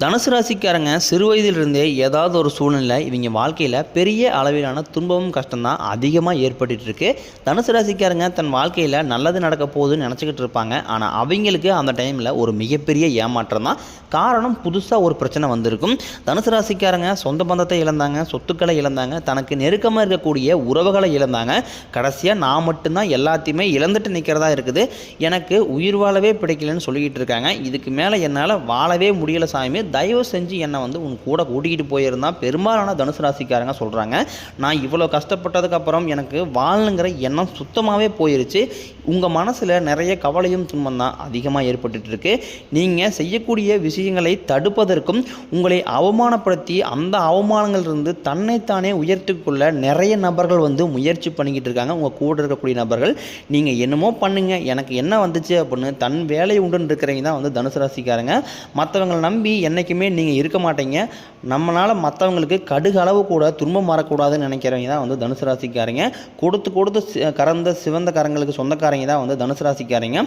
தனுசு ராசிக்காரங்க சிறு வயதிலிருந்தே ஏதாவது ஒரு சூழ்நிலை இவங்க வாழ்க்கையில் பெரிய அளவிலான துன்பமும் கஷ்டம்தான் அதிகமாக ஏற்பட்டு இருக்கு. தனுசு ராசிக்காரங்க தன் வாழ்க்கையில் நல்லது நடக்க போகுதுன்னு நினச்சிக்கிட்டு இருப்பாங்க. ஆனால் அவங்களுக்கு அந்த டைமில் ஒரு மிகப்பெரிய ஏமாற்றம் தான் காரணம். புதுசாக ஒரு பிரச்சனை வந்திருக்கும். தனுசு ராசிக்காரங்க சொந்த பந்தத்தை இழந்தாங்க, சொத்துக்களை இழந்தாங்க, தனக்கு நெருக்கமாக இருக்கக்கூடிய உறவுகளை இழந்தாங்க. கடைசியாக நான் மட்டும்தான் எல்லாத்தையுமே இழந்துட்டு நிற்கிறதா இருக்குது, எனக்கு உயிர் வாழவே பிடிக்கலன்னு சொல்லிக்கிட்டு இருக்காங்க. இதுக்கு மேலே என்னால் வாழவே முடியலை சாமி, தயவு செஞ்சு என்னை உன் கூட கூட்டிகிட்டு போயிருந்தா பெரும்பாலான தனுசு ராசிக்காரங்க சொல்கிறாங்க. நான் இவ்வளோ கஷ்டப்பட்டதுக்கப்புறம் எனக்கு வாழணுங்கிற எண்ணம் சுத்தமாகவே போயிருச்சு. உங்கள் மனசில் நிறைய கவலையும் துன்பம் தான் அதிகமாக ஏற்பட்டு இருக்கு. நீங்கள் செய்யக்கூடிய விஷயங்களை தடுப்பதற்கும் உங்களை அவமானப்படுத்தி அந்த அவமானங்களிலிருந்து தன்னைத்தானே உயர்த்திக்கொள்ள நிறைய நபர்கள் முயற்சி பண்ணிக்கிட்டு இருக்காங்க. உங்கள் கூட இருக்கக்கூடிய நபர்கள் நீங்கள் என்னமோ பண்ணுங்க, எனக்கு என்ன வந்துச்சு அப்படின்னு தன் வேலை உண்டுன்னு இருக்கிறவங்க தான் தனுசு ராசிக்காரங்க. மற்றவங்களை நம்பி என்றைக்குமே நீங்கள் இருக்க மாட்டீங்க. நம்மளால் மற்றவங்களுக்கு கடுகு அளவு கூட துன்பம் வரக்கூடாதுன்னு நினைக்கிறவங்க தான் தனுசு ராசிக்காரங்க. கொடுத்து கொடுத்து கறந்த சிவந்த கரங்களுக்கு சொந்தக்காரங்க தான் தனுசு ராசிக்காரங்க.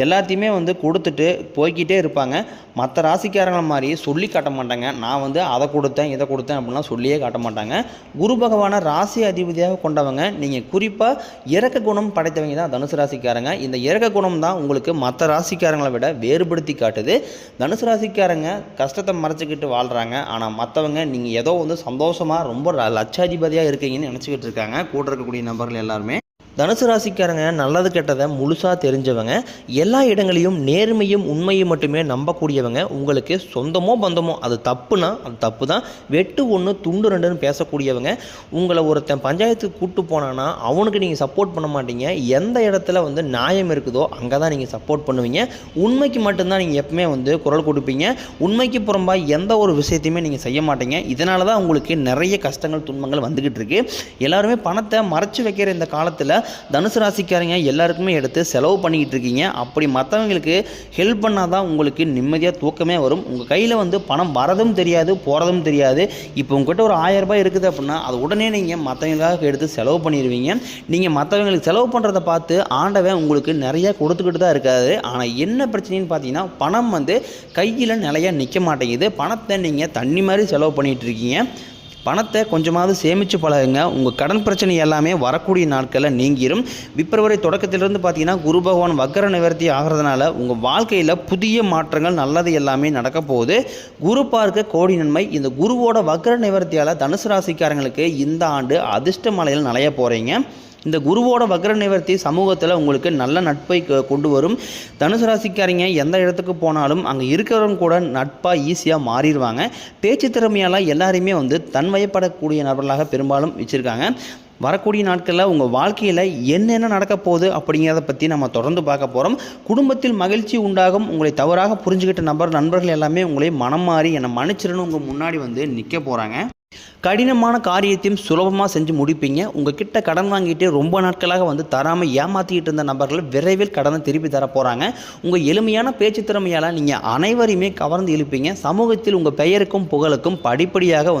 எல்லாத்தையுமே கொடுத்துட்டு போய்கிட்டே இருப்பாங்க. மற்ற ராசிக்காரங்கள மாதிரி சொல்லி காட்ட மாட்டாங்க. நான் அதை கொடுத்தேன் இதை கொடுத்தேன் அப்படின்லாம் சொல்லியே காட்ட மாட்டாங்க. குரு பகவானை ராசி அதிபதியாக கொண்டவங்க. நீங்கள் குறிப்பாக இறக்க குணம் படைத்தவங்க தான் தனுசு ராசிக்காரங்க. இந்த இறக்க குணம் தான் உங்களுக்கு மற்ற ராசிக்காரங்களை விட வேறுபடுத்தி காட்டுது. தனுசு ராசிக்காரங்க கஷ்டத்தை மறைச்சிக்கிட்டு வாழ்கிறாங்க. ஆனால் மற்றவங்க நீங்கள் ஏதோ சந்தோஷமாக ரொம்ப லட்சாதிபதியாக இருக்கீங்கன்னு நினச்சிக்கிட்டு இருக்காங்க. கூட இருக்கக்கூடிய நபர்கள் எல்லாருமே தனுசு ராசிக்காரங்க நல்லது கெட்டதை முழுசாக தெரிஞ்சவங்க. எல்லா இடங்களையும் நேர்மையும் உண்மையும் மட்டுமே நம்பக்கூடியவங்க. உங்களுக்கு சொந்தமோ பந்தமோ அது தப்புனா அது தப்பு தான், வெட்டு ஒன்று துண்டு ரெண்டுன்னு பேசக்கூடியவங்க. உங்களை ஒருத்தன் பஞ்சாயத்துக்கு கூப்பிட்டு போனான்னா அவனுக்கு நீங்கள் சப்போர்ட் பண்ண மாட்டீங்க. எந்த இடத்துல நியாயம் இருக்குதோ அங்கே தான் நீங்கள் சப்போர்ட் பண்ணுவீங்க. உண்மைக்கு மட்டும்தான் நீங்கள் எப்பவுமே குரல் கொடுப்பீங்க. உண்மைக்கு புறம்பாக எந்த ஒரு விஷயத்தையுமே நீங்கள் செய்ய மாட்டீங்க. இதனால தான் உங்களுக்கு நிறைய கஷ்டங்கள் துன்பங்கள் வந்துக்கிட்டு இருக்கு. எல்லாருமே பணத்தை மறைச்சு வைக்கிற இந்த காலத்தில் தனுசு ராசிக்காரங்க எல்லாருக்குமே எடுத்து செலவு பண்ணிக்கிட்டு இருக்கீங்க. அப்படி மற்றவங்களுக்கு ஹெல்ப் பண்ணாதான் உங்களுக்கு நிம்மதியாக தூக்கமே வரும். உங்கள் கையில் பணம் வரதும் தெரியாது போகிறதும் தெரியாது. இப்போ உங்கள்கிட்ட ஒரு 1000 ரூபாய் இருக்குது அப்படின்னா அது உடனே நீங்கள் மற்றவங்களுக்காக எடுத்து செலவு பண்ணிடுவீங்க. நீங்கள் மற்றவங்களுக்கு செலவு பண்ணுறதை பார்த்து ஆண்டவன் உங்களுக்கு நிறையா கொடுத்துக்கிட்டு தான் இருக்காது. ஆனால் என்ன பிரச்சனைன்னு பார்த்தீங்கன்னா பணம் கையில் நிலையாக நிற்க மாட்டேங்குது. பணத்தை நீங்கள் தண்ணி மாதிரி செலவு பண்ணிகிட்டு இருக்கீங்க. பணத்தை கொஞ்சமாவது சேமித்து பழகுங்க. உங்கள் கடன் பிரச்சனை எல்லாமே வரக்கூடிய நாட்களில் நீங்கிடும். பிப்ரவரி தொடக்கத்திலிருந்து பார்த்தீங்கன்னா குரு பகவான் வக்கர நிவர்த்தி ஆகிறதுனால உங்கள் வாழ்க்கையில் புதிய மாற்றங்கள் நல்லது எல்லாமே நடக்க போகுது. குரு பார்க்க கோடி நன்மை. இந்த குருவோட வக்கர நிவர்த்தியால் தனுசு ராசிக்காரங்களுக்கு இந்த ஆண்டு அதிர்ஷ்ட மலையில் நனைய போகிறீங்க. இந்த குருவோட வக்ர நிவர்த்தி சமூகத்தில் உங்களுக்கு நல்ல நட்பை கொண்டு வரும். தனுசு ராசிக்காரங்க எந்த இடத்துக்கு போனாலும் அங்கே இருக்கிறவங்க கூட நட்பாக ஈஸியாக மாறிடுவாங்க. பேச்சு திறமையால் எல்லாரையுமே தன்வயப்படக்கூடிய நபர்களாக பெரும்பாலும் வச்சுருக்காங்க. வரக்கூடிய நாட்களில் உங்கள் வாழ்க்கையில் என்னென்ன நடக்க போகுது அப்படிங்கிறத பற்றி நம்ம தொடர்ந்து பார்க்க போகிறோம். குடும்பத்தில் மகிழ்ச்சி உண்டாகும். உங்களை தவறாக புரிஞ்சுக்கிட்ட நண்பர்கள் எல்லாமே உங்களை மனம் மாறி என்னை மன்னிச்சிடணும் உங்கள் முன்னாடி நிற்க போகிறாங்க. கடினமான காரியத்தையும் சுலபமாக செஞ்சு முடிப்பீங்க. உங்ககிட்ட கடன் வாங்கிட்டு ரொம்ப நாட்களாக தராமல் ஏமாற்றிக்கிட்டு இருந்த நபர்கள் விரைவில் கடனை திருப்பி தர போகிறாங்க. உங்கள் எளிமையான பேச்சு திறமையால் நீங்கள் அனைவரையுமே கவர்ந்து இழுப்பீங்க. சமூகத்தில் உங்கள் பெயருக்கும் புகழுக்கும் படிப்படியாக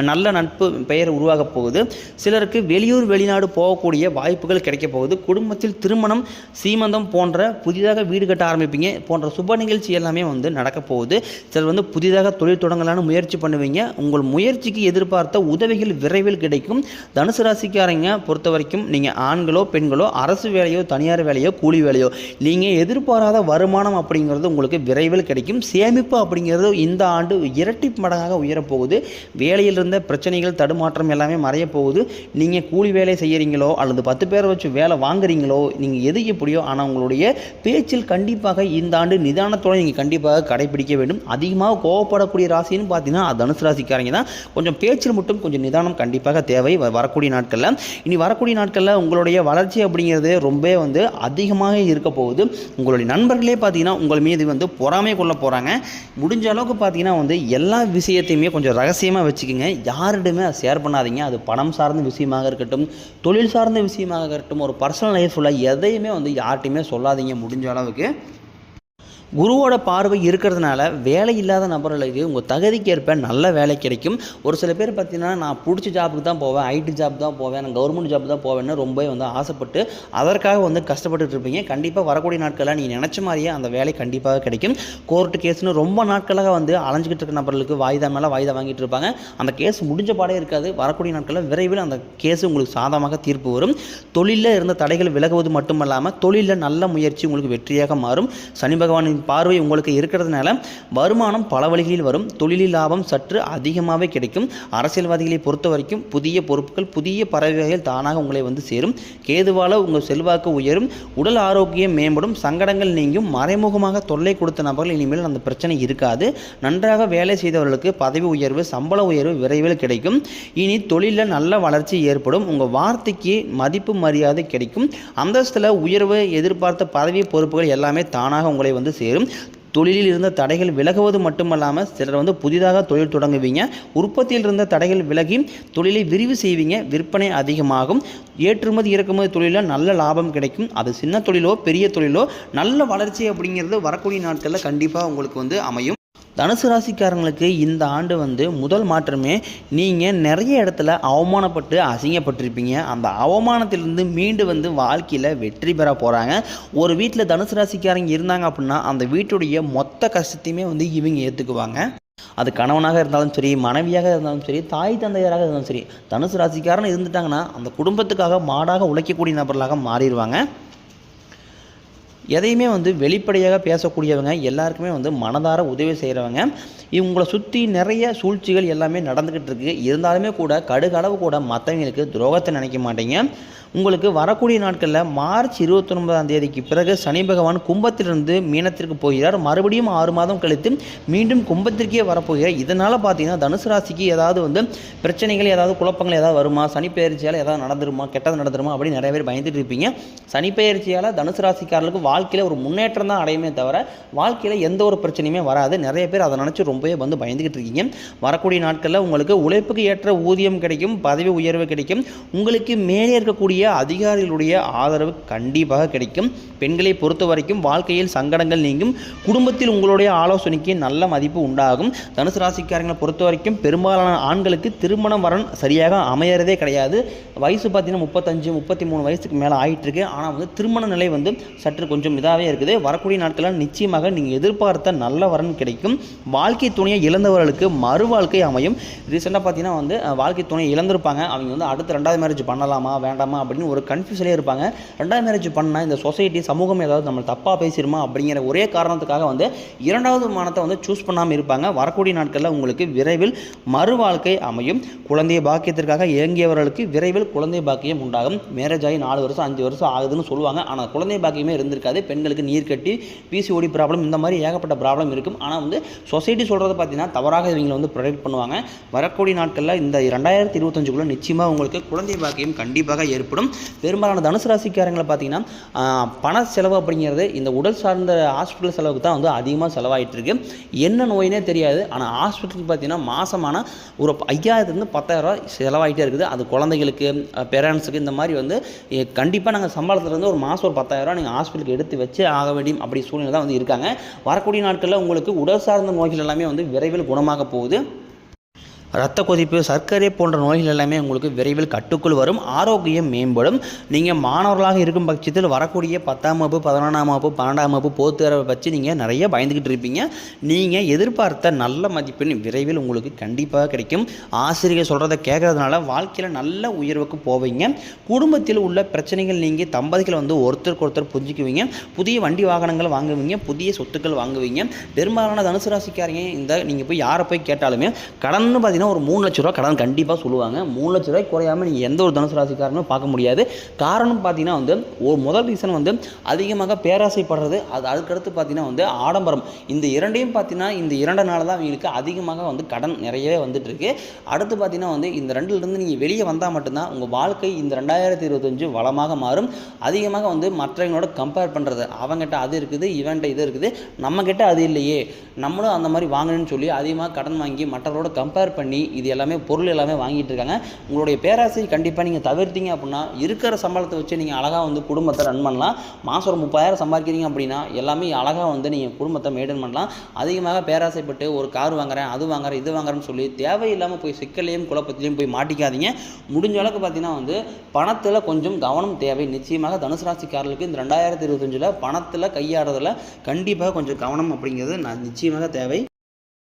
நல்ல நட்பு பெயர் உருவாக போகுது. சிலருக்கு வெளியூர் வெளிநாடு போகக்கூடிய வாய்ப்புகள் கிடைக்க போகுது. குடும்பத்தில் திருமணம் சீமந்தம் போன்ற புதிதாக வீடு கட்ட ஆரம்பிப்பீங்க. போன்ற சுப நிகழ்ச்சி எல்லாமே நடக்க போகுது. சிலர் புதிதாக தொழில் தொடங்கலான்னு முயற்சி பண்ணுவீங்க. உங்கள் முயற்சிக்கு எதிர்பார்த்த உதவிகள் விரைவில் கிடைக்கும். தனுசு ராசிக்காரங்க பொறுத்த வரைக்கும் நீங்கள் ஆண்களோ பெண்களோ அரசு வேலையோ தனியார் வேலையோ கூலி வேலையோ நீங்கள் எதிர்பாராத வருமானம் அப்படிங்கிறது உங்களுக்கு விரைவில் கிடைக்கும். சேமிப்பு அப்படிங்கிறது இந்த ஆண்டு இரட்டி மடங்காக உயரப்போகுது. வேலையில் இருந்த பிரச்சனைகள் தடுமாற்றம் எல்லாமே மறைய போகுது. நீங்கள் கூலி வேலை செய்கிறீங்களோ அல்லது 10 பேரை வச்சு வேலை வாங்குறீங்களோ நீங்கள் எது எப்படியோ, ஆனால் உங்களுடைய பேச்சில் கண்டிப்பாக இந்த ஆண்டு நிதானத்தோடு நீங்கள் கண்டிப்பாக கடைபிடிக்க வேண்டும். அதிகமாக கோவப்படக்கூடிய ராசின்னு பார்த்தீங்கன்னா தனுசு ராசிக்காரங்க தான். கொஞ்சம் பேச்சில் மட்டும் கொஞ்சம் நிதானம் கண்டிப்பாக தேவை வரக்கூடிய நாட்களில். இனி வரக்கூடிய நாட்களில் உங்களுடைய வளர்ச்சி அப்படிங்கிறது ரொம்ப அதிகமாக இருக்க போகுது. உங்களுடைய நண்பர்களே பார்த்தீங்கன்னா உங்கள் மீது பொறாமை கொள்ள போகிறாங்க. முடிஞ்ச அளவுக்கு பார்த்தீங்கன்னா எல்லா விஷயத்தையுமே கொஞ்சம் ரகசியமாக வச்சுக்கோங்க. யாரிடமே ஷேர் பண்ணாதீங்க. அது பணம் சார்ந்த விஷயமாக இருக்கட்டும், தொழில் சார்ந்த விஷயமாக இருக்கட்டும், ஒரு பர்சனல் லைஃப்பில் எதையுமே யார்கிட்டையுமே சொல்லாதீங்க முடிஞ்ச அளவுக்கு. குருவோட பார்வை இருக்கிறதுனால வேலை இல்லாத நபர்களுக்கு உங்கள் தகுதிக்கேற்ப நல்ல வேலை கிடைக்கும். ஒரு சில பேர் பார்த்தீங்கன்னா, நான் பிடிச்ச ஜாப்புக்கு தான் போவேன், ஐடி ஜாப் தான் போவேன், நான் கவர்மெண்ட் ஜாப் தான் போவேன்னு ரொம்பவே ஆசைப்பட்டு அதற்காக கஷ்டப்பட்டுட்டு இருப்பீங்க. கண்டிப்பாக வரக்கூடிய நாட்களில் நீங்கள் நினச்ச மாதிரியே அந்த வேலை கண்டிப்பாக கிடைக்கும். கோர்ட்டு கேஸ்னு ரொம்ப நாட்களாக அலைஞ்சிக்கிட்டு இருக்க நபர்களுக்கு வாய்தா மேலே வாய்தா வாங்கிட்டு இருப்பாங்க. அந்த கேஸ் முடிஞ்ச பாடே இருக்காது. வரக்கூடிய நாட்களில் விரைவில் அந்த கேஸ் உங்களுக்கு சாதகமாக தீர்ப்பு வரும். தொழிலில் இருந்த தடைகள் விலகுவது மட்டுமல்லாமல் தொழிலில் நல்ல முயற்சி உங்களுக்கு வெற்றியாக மாறும். சனி பகவானின் பார்வை உங்களுக்கு இருக்கிறதுனால வருமானம் பல வழிகளில் வரும். தொழிலில் லாபம் சற்று அதிகமாகவே கிடைக்கும். அரசியல்வாதிகளை பொறுத்த வரைக்கும் புதிய பொறுப்புகள், புதிய பறவைகள் தானாக உங்களை சேரும். கேதுவால உங்கள் செல்வாக்கு உயரும். உடல் ஆரோக்கியம் மேம்படும். சங்கடங்கள் நீங்கும். மறைமுகமாக தொல்லை கொடுத்த நபர்கள் இனிமேல் அந்த பிரச்சனை இருக்காது. நன்றாக வேலை செய்தவர்களுக்கு பதவி உயர்வு, சம்பள உயர்வு விரைவில் கிடைக்கும். இனி தொழிலில் நல்ல வளர்ச்சி ஏற்படும். உங்கள் வார்த்தைக்கு மதிப்பு மரியாதை கிடைக்கும். அந்தஸ்தில் உயர்வு, எதிர்பார்த்த பதவி பொறுப்புகள் எல்லாமே தானாக உங்களை சேரும். தொழிலில் இருந்த தடைகள் விலகுவது மட்டுமல்லாமல் சிலர் புதிதாக தொழில் தொடங்குவீங்க. உற்பத்தியில் இருந்த தடைகள் விலகி தொழிலை விரிவு செய்வீங்க. விற்பனை அதிகமாகும். ஏற்றுமதி இறக்குமதி தொழிலில் நல்ல லாபம் கிடைக்கும். அது சின்ன தொழிலோ பெரிய தொழிலோ நல்ல வளர்ச்சி அப்படிங்கிறது வரக்கூடிய நாட்களில் கண்டிப்பாக உங்களுக்கு அமையும். தனுசு ராசிக்காரங்களுக்கு இந்த ஆண்டு முதல் மாற்றமே, நீங்கள் நிறைய இடத்துல அவமானப்பட்டு அசிங்கப்பட்டிருப்பீங்க. அந்த அவமானத்திலிருந்து மீண்டு வாழ்க்கையில் வெற்றி பெற போகிறாங்க. ஒரு வீட்டில் தனுசு ராசிக்காரங்க இருந்தாங்க அப்படின்னா அந்த வீட்டுடைய மொத்த கஷ்டத்தையுமே இவங்க ஏற்றுக்குவாங்க. அது கணவனாக இருந்தாலும் சரி, மனைவியாக இருந்தாலும் சரி, தாய் தந்தையராக இருந்தாலும் சரி, தனுசு ராசிக்காரன் இருந்துட்டாங்கன்னா அந்த குடும்பத்துக்காக மாடாக உழைக்கக்கூடிய நபர்களாக மாறிடுவாங்க. எதையுமே வெளிப்படையாக பேசக்கூடியவங்க, எல்லாருக்குமே மனதார உதவி செய்கிறவங்க. இவங்களை சுற்றி நிறைய சூழ்ச்சிகள் எல்லாமே நடந்துக்கிட்டு இருக்குது. இருந்தாலுமே கூட கடுகளவு கூட மற்றவங்களுக்கு துரோகத்தை நினைக்க மாட்டீங்க. உங்களுக்கு வரக்கூடிய நாட்களில் மார்ச் 29ஆம் தேதிக்கு பிறகு சனி பகவான் கும்பத்திலிருந்து மீனத்திற்கு போகிறார். மறுபடியும் 6 மாதம் கழித்து மீண்டும் கும்பத்திற்கே வரப்போகிறார். இதனால் பார்த்தீங்கன்னா தனுசு ராசிக்கு ஏதாவது பிரச்சனைகள், ஏதாவது குழப்பங்கள் ஏதாவது வருமா, சனி பெயர்ச்சியால் ஏதாவது நடந்துருமா, கெட்டது நடந்துருமா அப்படின்னு நிறைய பேர் பயந்துட்டு இருப்பீங்க. சனி பெயர்ச்சியால் தனுசு ராசிக்காரர்களுக்கு வாழ்க்கையில் ஒரு முன்னேற்றம் தான் அடையுமே தவிர வாழ்க்கையில் எந்த ஒரு பிரச்சனையுமே வராது. நிறைய பேர் அதை நினச்சி ரொம்பவே பயந்துக்கிட்டு இருக்கீங்க. வரக்கூடிய நாட்களில் உங்களுக்கு உழைப்புக்கு ஏற்ற ஊதியம் கிடைக்கும், பதவி உயர்வு கிடைக்கும். உங்களுக்கு மேலே இருக்கக்கூடிய அதிகாரிகளுடைய ஆதரவு கண்டிப்பாக கிடைக்கும். பெண்களை பொறுத்த வரைக்கும் வாழ்க்கையில் சங்கடங்கள் நீங்கும். குடும்பத்தில் உங்களுடைய ஆலோசனைக்கு நல்ல மதிப்பு உண்டாகும். தனுசு ராசிக்காரங்களை பொறுத்த வரைக்கும் பெரும்பாலான ஆண்களுக்கு திருமணம் வரன் சரியாக அமையறதே கிடையாது. வயசு பார்த்தீங்கன்னா 35, 33 வயசுக்கு மேலே ஆகிட்டு இருக்கு. ஆனால் திருமண நிலை சற்று கொஞ்சம் இதாகவே இருக்குது. வரக்கூடிய நாட்களில் நிச்சயமாக நீங்கள் எதிர்பார்த்த நல்ல வரன் கிடைக்கும். வாழ்க்கை துணையை இழந்தவர்களுக்கு மறு வாழ்க்கை அமையும். ரீசெண்டாக பார்த்தீங்கன்னா வாழ்க்கை துணையை இழந்திருப்பாங்க. அவங்க அடுத்து 2வது மேரேஜ் பண்ணலாமா வேண்டாமா அப்படின்னு ஒரு கன்ஃபியூஷனே இருப்பாங்க. 2வது மேரேஜ் பண்ணால் இந்த சொசைட்டி, சமூகம் ஏதாவது நம்ம தப்பாக பேசிடுமா அப்படிங்கிற ஒரே காரணத்துக்காக 2வது மானத்தை சூஸ் பண்ணாமல் இருப்பாங்க. வரக்கூடிய நாட்களில் உங்களுக்கு விரைவில் மறு வாழ்க்கை அமையும். குழந்தை பாக்கியத்திற்காக இயங்கியவர்களுக்கு விரைவில் குழந்தை பாக்கியம் உண்டாகும். மேரேஜ் ஆகி 4 வருஷம் 5 வருஷம் ஆகுதுன்னு சொல்லுவாங்க. ஆனால் குழந்தை பாக்கியமே இருந்திருக்காது. பெண்களுக்கு நீர் கட்டி, பிசிஓடி ப்ராப்ளம், இந்த மாதிரி ஏகப்பட்ட ப்ராப்ளம் இருக்கும். ஆனால் சொசைட்டி சொல்கிறத பார்த்தீங்கன்னா தவறாக இவங்களை ப்ரொடெக்ட் பண்ணுவாங்க. வரக்கூடிய நாட்களில் இந்த 2025 நிச்சயமாக உங்களுக்கு குழந்தை பாக்கியம் கண்டிப்பாக ஏற்படும். பெரும்பாலான தனுசு ராசிக்காரங்களை பார்த்தீங்கன்னா பண செலவு அப்படிங்கிறது இந்த உடல் சார்ந்த ஹாஸ்பிட்டல் செலவுக்கு தான் அதிகமாக செலவாகிட்டு இருக்கு. என்ன நோயினே தெரியாது. ஆனால் ஹாஸ்பிட்டலுக்கு பார்த்தீங்கன்னா மாதமான ஒரு 5000 10,000 ரூபா செலவாகிட்டே இருக்குது. அது குழந்தைகளுக்கு, பேரண்ட்ஸுக்கு, இந்த மாதிரி கண்டிப்பாக நாங்கள் சம்பளத்துலேருந்து ஒரு மாதம் ஒரு 10,000 ரூபா நீங்கள் ஹாஸ்பிட்டலுக்கு எடுத்து வச்சு ஆக வேண்டியும் அப்படி சூழ்நிலை தான் இருக்காங்க. வரக்கூடிய நாட்களில் உங்களுக்கு உடல் சார்ந்த நோய்கள் எல்லாமே விரைவில் குணமாக போகுது. இரத்த கொதிப்பு, சர்க்கரை போன்ற நோய்கள் எல்லாமே உங்களுக்கு விரைவில் கட்டுக்குள் வரும். ஆரோக்கியம் மேம்படும். நீங்கள் மாணவர்களாக இருக்கும் பட்சத்தில் வரக்கூடிய 10ஆம் வகுப்பு, 11ஆம் வகுப்பு, 12ஆம் வகுப்பு பொதுத் தேர்வை வச்சு நீங்கள் நிறைய பயந்துக்கிட்டு இருப்பீங்க. நீங்கள் எதிர்பார்த்த நல்ல மதிப்பெண் விரைவில் உங்களுக்கு கண்டிப்பாக கிடைக்கும். ஆசிரியர் சொல்கிறத கேட்கறதுனால வாழ்க்கையில் நல்ல உயர்வுக்கு போவீங்க. குடும்பத்தில் உள்ள பிரச்சனைகள் நீங்கள் தம்பதிகள் ஒருத்தருக்கு ஒருத்தர் புரிஞ்சுக்குவீங்க. புதிய வண்டி வாகனங்கள் வாங்குவீங்க. புதிய சொத்துக்கள் வாங்குவீங்க. பெரும்பாலான தனுசு ராசிக்காரங்க நீங்கள் போய் யாரை போய் கேட்டாலுமே கடன் பார்த்தீங்கன்னா ஒரு 3 லட்ச ரூபா கடன் கண்டிப்பாக சொல்லுவாங்க. 3 லட்ச ரூபாய்க்கு குறையாமல் நீங்கள் எந்த ஒரு தனுசு ராசிக்காரனும் பார்க்க முடியாது. காரணம் பார்த்தீங்கன்னா ஒரு முதல் ரீசன் அதிகமாக பேராசைப்படுறது. அதுக்கடுத்து பார்த்தீங்கன்னா ஆடம்பரம். இந்த இரண்டையும் பார்த்தீங்கன்னா இந்த 2 நாள் தான் அவங்களுக்கு அதிகமாக கடன் நிறையவே வந்துட்டு இருக்கு. அடுத்து பார்த்தீங்கன்னா இந்த 2லேருந்து நீங்கள் வெளியே வந்தால் மட்டும்தான் உங்கள் வாழ்க்கை இந்த 2025 வளமாக மாறும். அதிகமாக மற்றவங்களோட கம்பேர் பண்ணுறது, அவங்ககிட்ட அது இருக்குது, இவன்கிட்ட இது இருக்குது, நம்மக்கிட்ட அது இல்லையே, நம்மளும் அந்த மாதிரி வாங்கணும்னு சொல்லி அதிகமாக கடன் வாங்கி மற்றவரோட கம்பேர் பண்ணி பண்ணி இது எல்லாமே பொருள் எல்லாமே வாங்கிட்டு இருக்காங்க. உங்களுடைய பேராசை கண்டிப்பாக நீங்கள் தவிர்த்தீங்க அப்படின்னா இருக்கிற சம்பளத்தை வச்சு நீங்கள் அழகாக வந்து குடும்பத்தை ரன் பண்ணலாம். மாதம் ஒரு 30,000 சம்பாதிக்கிறீங்க அப்படின்னா எல்லாமே அழகாக வந்து நீங்கள் குடும்பத்தை மெயின்டைன் பண்ணலாம். அதிகமாக பேராசைப்பட்டு ஒரு கார் வாங்குறேன், அது வாங்குறேன், இது வாங்குறேன்னு சொல்லி தேவையில்லாமல் போய் சிக்கல்லையும் குழப்பத்திலையும் போய் மாட்டிக்காதீங்க. முடிஞ்ச அளவுக்கு பார்த்தீங்கன்னா வந்து பணத்தில் கொஞ்சம் கவனம் தேவை. நிச்சயமாக தனுசு ராசிக்காரர்களுக்கு இந்த 2025 பணத்தில் கையாடுறதுல கண்டிப்பாக கொஞ்சம் கவனம் அப்படிங்கிறது நிச்சயமாக தேவை.